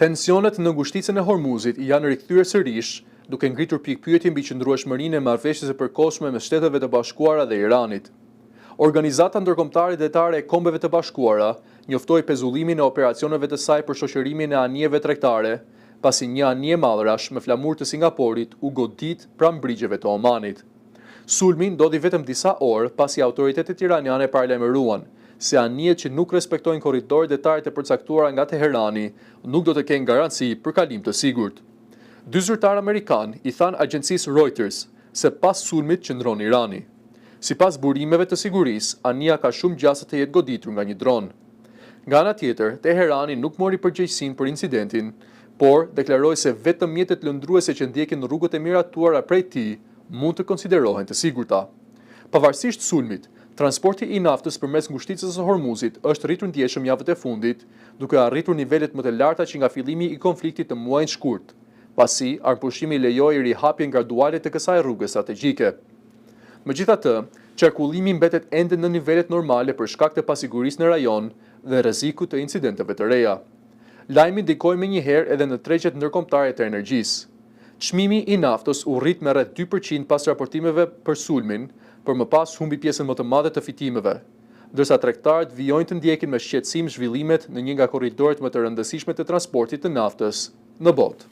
Tensionet në ngushticën e Hormuzit janë rikthyer sërish, duke ngritur pikpyetje mbi qëndrueshmërinë e marrëveshjes së përkohshme mes Shteteve të Bashkuara dhe Iranit. Organizata ndërkombëtare detare e Kombeve të Bashkuara njoftoi pezullimin e operacioneve të saj për shoqërimin e anijeve tregtare, pasi një anije mallrash me flamur të Singaporit u godit pranë brigjeve të Omanit. Sulmi ndodhi vetëm disa orë pasi autoritetet iraniane paralajmëruan se anijet që nuk respektojnë korridorët detare të përcaktuara nga Teherani nuk do të kenë garanci për kalim të sigurt. Dy zyrtarë amerikan i thanë agjencisë Reuters se pas sulmit qëndron Irani. Sipas burimeve të sigurisë, anija ka shumë gjasa të jetë goditur nga një dron. Nga ana tjetër, Teherani nuk mori përgjegjësinë për incidentin, por deklaroi se vetëm mjetet lëndruese që ndjekin rrugët e miratuara prej tij mund të konsiderohen të sigurta. Pavarësisht sulmit, transporti i naftës përmes ngushticës së Hormuzit është rritur ndjeshëm javët e fundit, duke arritur nivelet më të larta që nga fillimi i konfliktit të muajit shkurt, pasi armpushimi lejoi rihapjen graduale të kësaj rruge strategjike. Megjithatë, qarkullimi mbetet ende në nivelet normale për shkak të pasigurisë në rajon dhe rrezikut të incidenteve të reja. Lajmi ndikoi menjëherë edhe në tregjet ndërkombëtare të energjisë. Çmimi i naftës u rrit me rreth 2% pas raportimeve për sulmin, por më pas humbi pjesën më të madhe të fitimeve, ndërsa tregtarët vijojnë të ndjekin me shqetësim zhvillimet në një nga korridoret më të rëndësishme të transportit të naftës në botë.